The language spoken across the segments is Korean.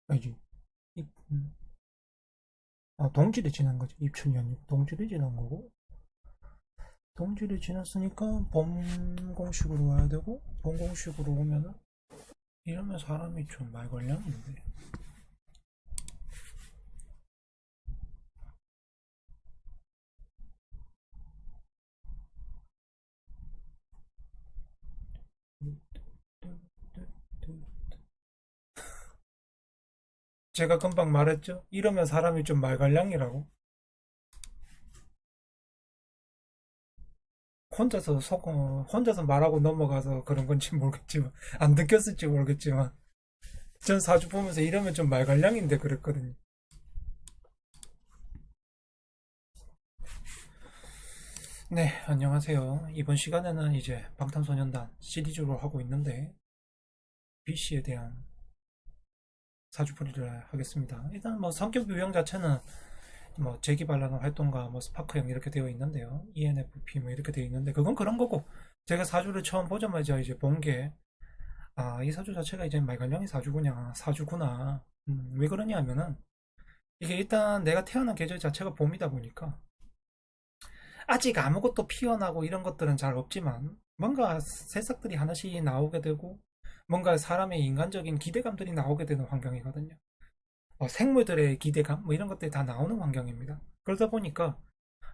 아니지. 입, 동지를 지난 거지. 입춘이 아니고 동지를 지난 거고. 동지를 지났으니까 봄 공식으로 와야 되고, 봄 공식으로 오면은 이러면 사람이 좀 말 걸렸는데. 제가 금방 말했죠. 이러면 사람이 좀 말갈량이라고. 혼자서 말하고 넘어가서 그런 건지 모르겠지만, 안 느꼈을지 모르겠지만, 전 사주 보면서 이러면 좀 말갈량인데 그랬거든요. 네, 안녕하세요. 이번 시간에는 이제 방탄소년단 시리즈로 하고 있는데, BC에 대한 사주풀이를 하겠습니다. 일단 뭐 성격 유형 자체는 뭐 재기발랄한 활동가, 뭐 스파크형 이렇게 되어 있는데요. ENFP 뭐 이렇게 되어 있는데, 그건 그런 거고, 제가 사주를 처음 보자마자 이제 본 게, 이 사주 자체가 이제 말갈량이 사주구나. 왜 그러냐 하면은, 이게 일단 내가 태어난 계절 자체가 봄이다 보니까, 아직 아무것도 피어나고 이런 것들은 잘 없지만, 뭔가 새싹들이 하나씩 나오게 되고, 뭔가 사람의 인간적인 기대감들이 나오게 되는 환경이거든요. 생물들의 기대감, 뭐 이런 것들이 다 나오는 환경입니다. 그러다 보니까,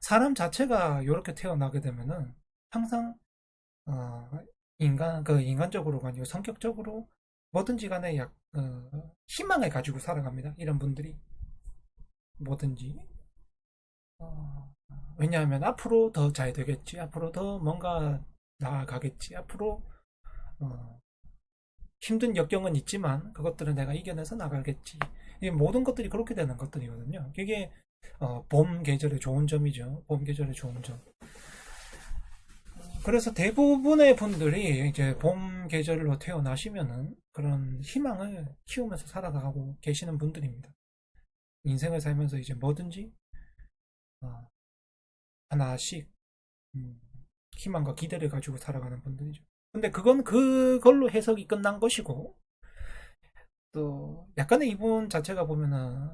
사람 자체가 이렇게 태어나게 되면은, 항상, 어, 인간적으로가 아니고 성격적으로 뭐든지 간에 희망을 가지고 살아갑니다. 이런 분들이. 뭐든지. 어, 왜냐하면 앞으로 더 잘 되겠지. 앞으로 더 뭔가 나아가겠지. 앞으로 어, 힘든 역경은 있지만 그것들은 내가 이겨내서 나가겠지. 이 모든 것들이 그렇게 되는 것들이거든요. 이게 봄 계절의 좋은 점이죠. 봄 계절의 좋은 점. 그래서 대부분의 분들이 이제 봄 계절로 태어나시면은 그런 희망을 키우면서 살아가고 계시는 분들입니다. 인생을 살면서 이제 뭐든지 어, 하나씩 음, 희망과 기대를 가지고 살아가는 분들이죠. 근데 그건 그걸로 해석이 끝난 것이고, 또 약간의 이분 자체가 보면은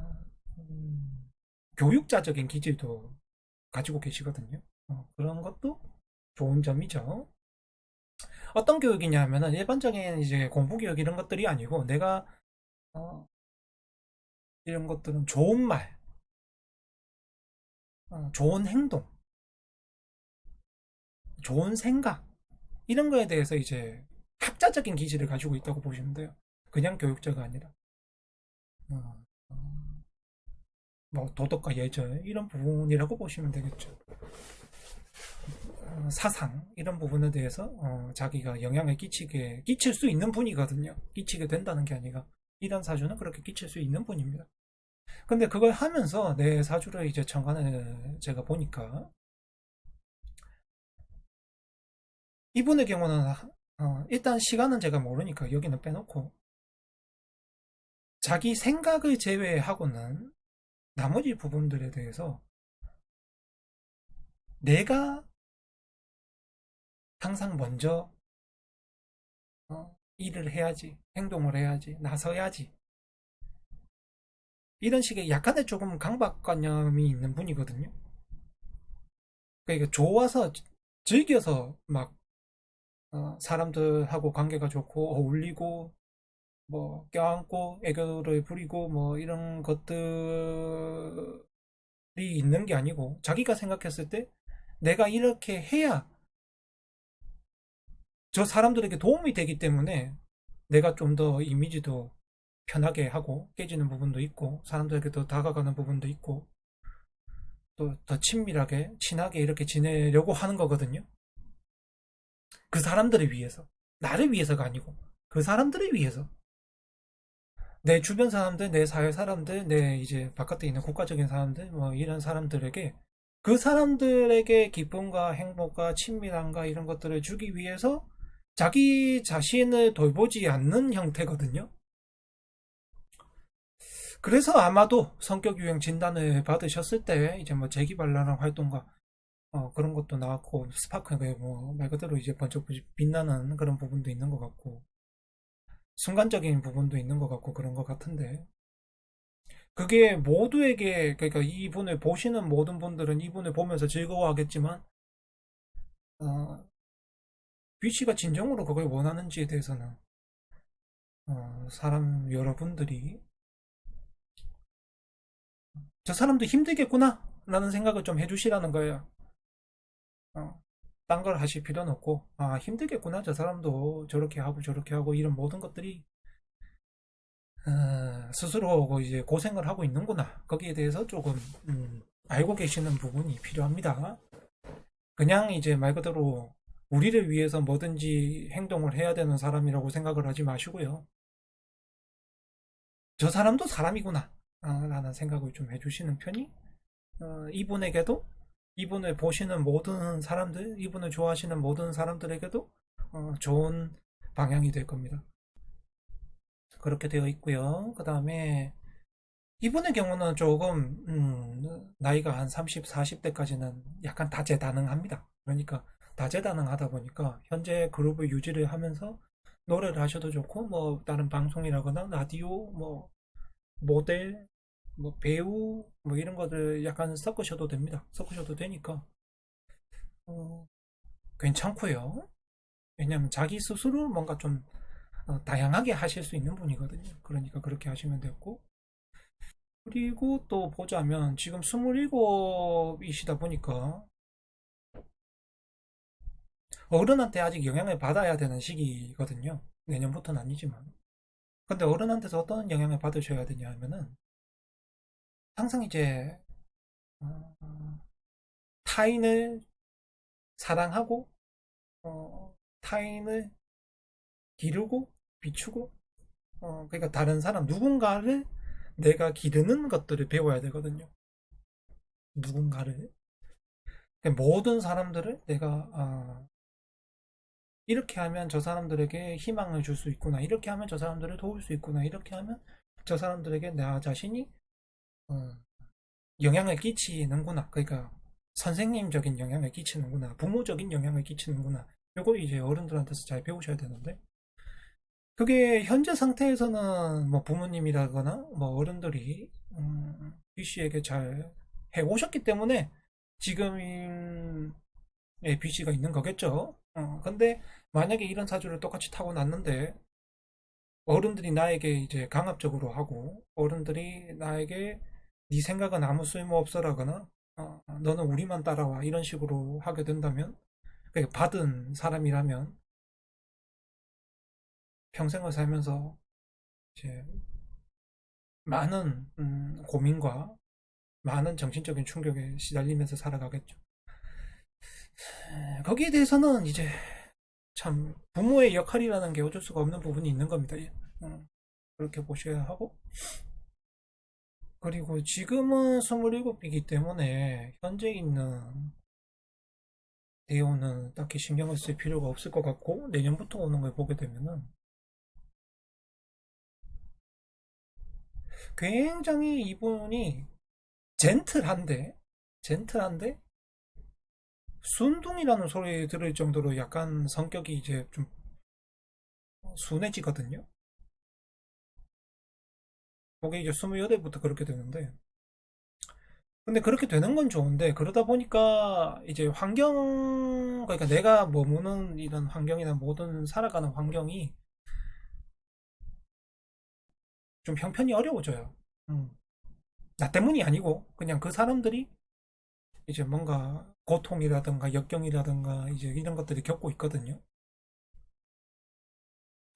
교육자적인 기질도 가지고 계시거든요. 그런 것도 좋은 점이죠. 어떤 교육이냐 하면은 일반적인 이제 공부 교육 이런 것들이 아니고 내가 어, 이런 것들은 좋은 말, 좋은 행동, 좋은 생각 이런 거에 대해서 이제 학자적인 기질을 가지고 있다고 보시면 돼요. 그냥 교육자가 아니라. 어, 뭐 도덕과 예절 이런 부분이라고 보시면 되겠죠. 사상 이런 부분에 대해서 자기가 영향을 끼칠 수 있는 분이거든요. 끼치게 된다는 게 아니라 이런 사주는 그렇게 끼칠 수 있는 분입니다. 근데 그걸 하면서 내 사주를 이제 천간에 제가 보니까 이분의 경우는 일단 시간은 제가 모르니까 여기는 빼놓고 자기 생각을 제외하고는 나머지 부분들에 대해서 내가 항상 먼저 일을 해야지, 행동을 해야지, 나서야지. 이런 식의 약간의 조금 강박관념이 있는 분이거든요. 그러니까 좋아서, 즐겨서 막, 사람들하고 관계가 좋고, 어울리고, 뭐, 껴안고, 애교를 부리고, 뭐, 이런 것들이 있는 게 아니고, 자기가 생각했을 때, 내가 이렇게 해야 저 사람들에게 도움이 되기 때문에, 내가 좀 더 이미지도 편하게 하고 깨지는 부분도 있고 사람들에게 더 다가가는 부분도 있고 또 더 친밀하게 친하게 이렇게 지내려고 하는 거거든요. 그 사람들을 위해서 나를 위해서가 아니고 그 사람들을 위해서 내 주변 사람들 내 사회 사람들 내 이제 바깥에 있는 국가적인 사람들 뭐 이런 사람들에게 그 사람들에게 기쁨과 행복과 친밀함과 이런 것들을 주기 위해서 자기 자신을 돌보지 않는 형태거든요. 그래서 아마도 성격 유형 진단을 받으셨을 때 이제 뭐 재기발랄한 활동가 그런 것도 나왔고 스파크가 뭐 말 그대로 이제 번쩍 빛나는 그런 부분도 있는 것 같고 순간적인 부분도 있는 것 같고 그런 것 같은데 그게 모두에게, 그러니까 이분을 보시는 모든 분들은 이분을 보면서 즐거워하겠지만, 어, BC가 진정으로 그걸 원하는지에 대해서는, 사람 여러분들이, 저 사람도 힘들겠구나, 라는 생각을 좀 해주시라는 거예요. 어, 딴 걸 하실 필요는 없고, 아, 힘들겠구나, 저 사람도 저렇게 하고, 이런 모든 것들이, 스스로 이제 고생을 하고 있는구나. 거기에 대해서 조금, 알고 계시는 부분이 필요합니다. 그냥 이제 말 그대로 우리를 위해서 뭐든지 행동을 해야 되는 사람이라고 생각을 하지 마시고요. 저 사람도 사람이구나. 라는 생각을 좀 해주시는 편이, 이분에게도, 이분을 보시는 모든 사람들, 이분을 좋아하시는 모든 사람들에게도, 좋은 방향이 될 겁니다. 그렇게 되어 있고요. 그 다음에, 이분의 경우는 조금, 나이가 한 30, 40대까지는 약간 다재다능합니다. 그러니까, 다재다능하다 보니까, 현재 그룹을 유지를 하면서, 노래를 하셔도 좋고, 뭐, 다른 방송이라거나, 라디오, 뭐, 모델, 뭐, 배우, 뭐, 이런 것들 약간 섞으셔도 됩니다. 섞으셔도 되니까, 어, 괜찮고요. 왜냐면 자기 스스로 뭔가 좀, 다양하게 하실 수 있는 분이거든요. 그러니까 그렇게 하시면 되고, 그리고 또 보자면 지금 27이시다 보니까 어른한테 아직 영향을 받아야 되는 시기거든요. 내년부터는 아니지만. 근데 어른한테서 어떤 영향을 받으셔야 되냐 하면은 항상 이제 어, 타인을 사랑하고 타인을 기르고 비추고 그러니까 다른 사람 누군가를 내가 기르는 것들을 배워야 되거든요. 누군가를 그러니까 모든 사람들을 내가 이렇게 하면 저 사람들에게 희망을 줄 수 있구나. 이렇게 하면 저 사람들을 도울 수 있구나. 이렇게 하면 저 사람들에게 나 자신이 어, 영향을 끼치는구나. 그러니까 선생님적인 영향을 끼치는구나. 부모적인 영향을 끼치는구나. 요거 이제 어른들한테서 잘 배우셔야 되는데 그게 현재 상태에서는 뭐 부모님이라거나 뭐 어른들이 B 씨에게 잘 해오셨기 때문에 지금 B 씨가 있는 거겠죠. 근데 만약에 이런 사주를 똑같이 타고났는데 어른들이 나에게 이제 강압적으로 하고 어른들이 나에게 네 생각은 아무 쓸모 없어라거나 너는 우리만 따라와 이런 식으로 하게 된다면 그러니까 받은 사람이라면 평생을 살면서 이제 많은 고민과 많은 정신적인 충격에 시달리면서 살아가겠죠. 거기에 대해서는 이제 참 부모의 역할이라는 게 어쩔 수가 없는 부분이 있는 겁니다. 그렇게 보셔야 하고 그리고 지금은 27이기 때문에 현재 있는 대우는 딱히 신경을 쓸 필요가 없을 것 같고 내년부터 오는 걸 보게 되면은 굉장히 이분이 젠틀한데 순둥이라는 소리 들을 정도로 약간 성격이 이제 좀 순해지거든요. 그게 이제 28부터 그렇게 되는데 근데 그렇게 되는 건 좋은데 그러다 보니까 이제 환경 그러니까 내가 머무는 이런 환경이나 모든 살아가는 환경이 좀 형편이 어려워져요. 음. 나 때문이 아니고 그냥 그 사람들이 이제 뭔가 고통이라든가 역경이라든가 이제 이런 것들이 겪고 있거든요.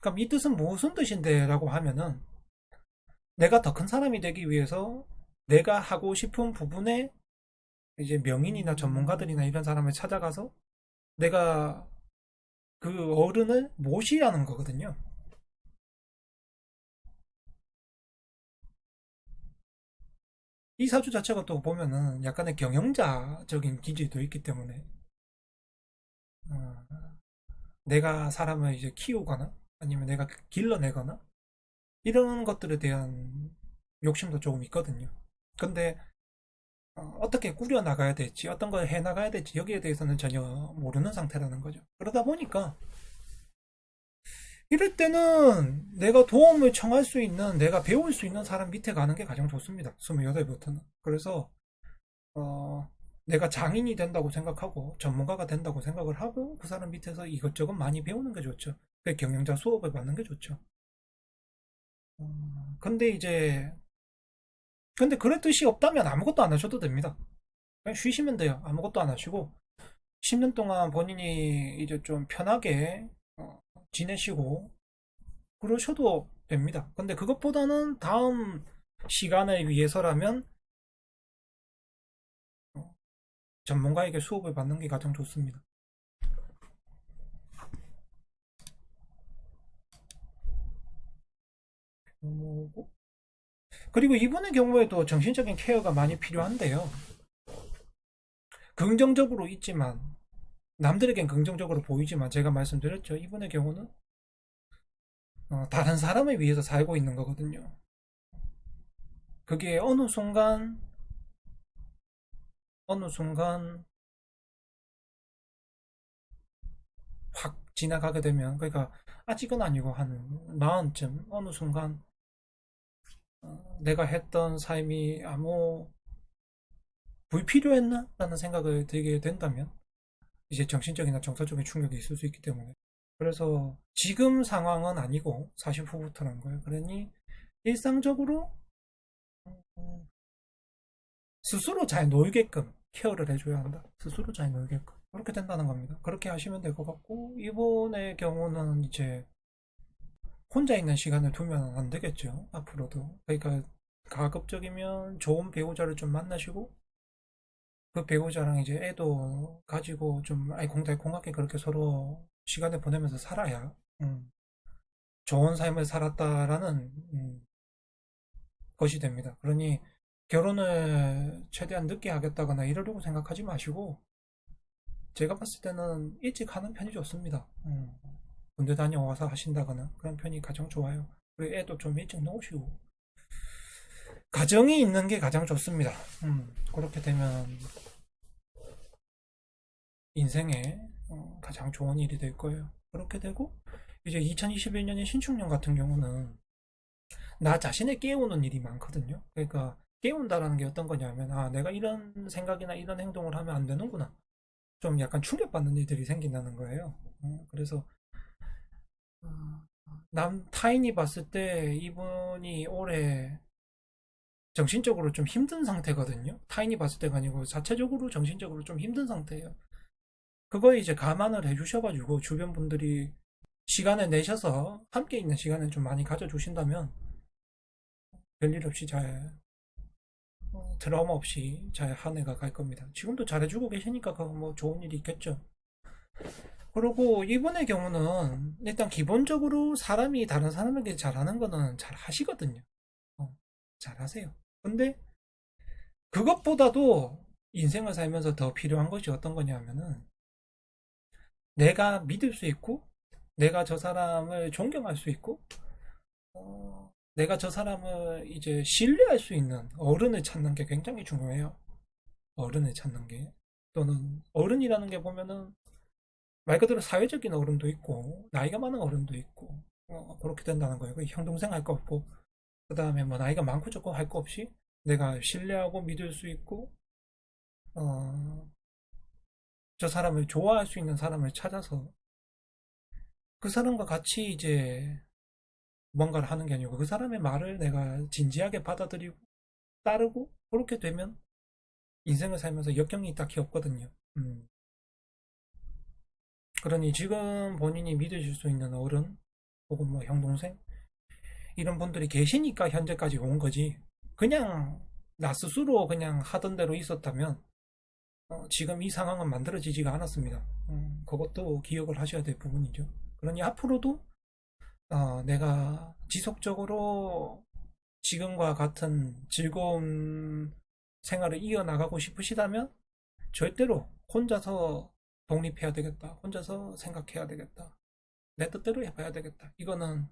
그럼 이 뜻은 무슨 뜻인데? 라고 하면은 내가 더 큰 사람이 되기 위해서 내가 하고 싶은 부분에 이제 명인이나 전문가들이나 이런 사람을 찾아가서 내가 그 어른을 모시라는 거거든요. 이 사주 자체가 또 보면은 약간의 경영자적인 기질도 있기 때문에 어, 내가 사람을 이제 키우거나 아니면 내가 길러내거나 이런 것들에 대한 욕심도 조금 있거든요. 근데 떻게 꾸려 나가야 될지 어떤 걸 해 나가야 될지 여기에 대해서는 전혀 모르는 상태라는 거죠. 그러다 보니까 이럴 때는 내가 도움을 청할 수 있는, 내가 배울 수 있는 사람 밑에 가는 게 가장 좋습니다. 28부터는. 그래서, 어, 내가 장인이 된다고 생각하고, 전문가가 된다고 생각을 하고, 그 사람 밑에서 이것저것 많이 배우는 게 좋죠. 그 경영자 수업을 받는 게 좋죠. 근데 이제, 근데 그럴 뜻이 없다면 아무것도 안 하셔도 됩니다. 그냥 쉬시면 돼요. 아무것도 안 하시고, 10년 동안 본인이 이제 좀 편하게 지내시고, 그러셔도 됩니다. 근데 그것보다는 다음 시간을 위해서라면 어, 전문가에게 수업을 받는 게 가장 좋습니다. 그리고 이분의 경우에도 정신적인 케어가 많이 필요한데요. 긍정적으로 있지만, 남들에겐 긍정적으로 보이지만, 제가 말씀드렸죠. 이분의 경우는 다른 사람을 위해서 살고 있는 거거든요. 그게 어느 순간 확 지나가게 되면, 그러니까 아직은 아니고 한 마흔쯤 어느 순간 내가 했던 삶이 아무 불필요했나? 라는 생각을 들게 된다면 이제 정신적이나 정서적인 충격이 있을 수 있기 때문에, 그래서 지금 상황은 아니고 40 후부터라는 거예요. 그러니 일상적으로 스스로 잘 놀게끔 케어를 해줘야 한다. 스스로 잘 놀게끔. 그렇게 된다는 겁니다. 그렇게 하시면 될 것 같고, 이번의 경우는 이제 혼자 있는 시간을 두면 안 되겠죠. 앞으로도. 그러니까 가급적이면 좋은 배우자를 좀 만나시고, 그 배우자랑 이제 애도 가지고 좀 알콩달콩하게 그렇게 서로 시간을 보내면서 살아야 좋은 삶을 살았다라는 것이 됩니다. 그러니 결혼을 최대한 늦게 하겠다거나 이러려고 생각하지 마시고, 제가 봤을 때는 일찍 하는 편이 좋습니다. 군대 다녀와서 하신다거나 그런 편이 가장 좋아요. 그리고 애도 좀 일찍 놓으시고 가정이 있는 게 가장 좋습니다. 그렇게 되면 인생에 가장 좋은 일이 될 거예요. 그렇게 되고 이제 2021년의 신축년 같은 경우는 나 자신을 깨우는 일이 많거든요. 그러니까 깨운다라는 게 어떤 거냐면, 아, 내가 이런 생각이나 이런 행동을 하면 안 되는구나. 좀 약간 충격받는 일들이 생긴다는 거예요. 그래서 타인이 봤을 때 이분이 올해 정신적으로 좀 힘든 상태거든요. 타인이 봤을 때가 아니고 자체적으로 정신적으로 좀 힘든 상태예요. 그거에 이제 감안을 해주셔가지고 주변 분들이 시간을 내셔서 함께 있는 시간을 좀 많이 가져주신다면 별일 없이 잘, 드라마 없이 잘 한 해가 갈 겁니다. 지금도 잘해주고 계시니까 그건 뭐 좋은 일이 있겠죠. 그리고 이분의 경우는 일단 기본적으로 사람이 다른 사람에게 잘하는 거는 잘 하시거든요. 잘 하세요. 근데 그것보다도 인생을 살면서 더 필요한 것이 어떤 거냐면은, 내가 믿을 수 있고, 내가 저 사람을 존경할 수 있고, 내가 저 사람을 이제 신뢰할 수 있는 어른을 찾는 게 굉장히 중요해요. 어른을 찾는 게. 또는 어른이라는 게 보면은 말 그대로 사회적인 어른도 있고, 나이가 많은 어른도 있고, 그렇게 된다는 거예요. 형, 동생 할 거 없고, 그 다음에 뭐 나이가 많고 적고 할 거 없이 내가 신뢰하고 믿을 수 있고, 어, 저 사람을 좋아할 수 있는 사람을 찾아서 그 사람과 같이 이제 뭔가를 하는 게 아니고, 그 사람의 말을 내가 진지하게 받아들이고 따르고, 그렇게 되면 인생을 살면서 역경이 딱히 없거든요. 그러니 지금 본인이 믿으실 수 있는 어른 혹은 뭐 형 동생 이런 분들이 계시니까 현재까지 온 거지, 그냥 나 스스로 그냥 하던 대로 있었다면 지금 이 상황은 만들어지지가 않았습니다. 그것도 기억을 하셔야 될 부분이죠. 그러니 앞으로도 내가 지속적으로 지금과 같은 즐거운 생활을 이어나가고 싶으시다면 절대로 혼자서 독립해야 되겠다. 혼자서 생각해야 되겠다. 내 뜻대로 해봐야 되겠다. 이거는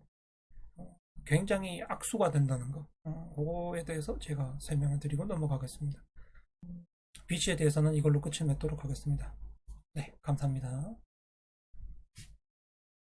굉장히 악수가 된다는 거. 그거에 대해서 제가 설명을 드리고 넘어가겠습니다. 비치에 대해서는 이걸로 끝을 맺도록 하겠습니다. 네, 감사합니다.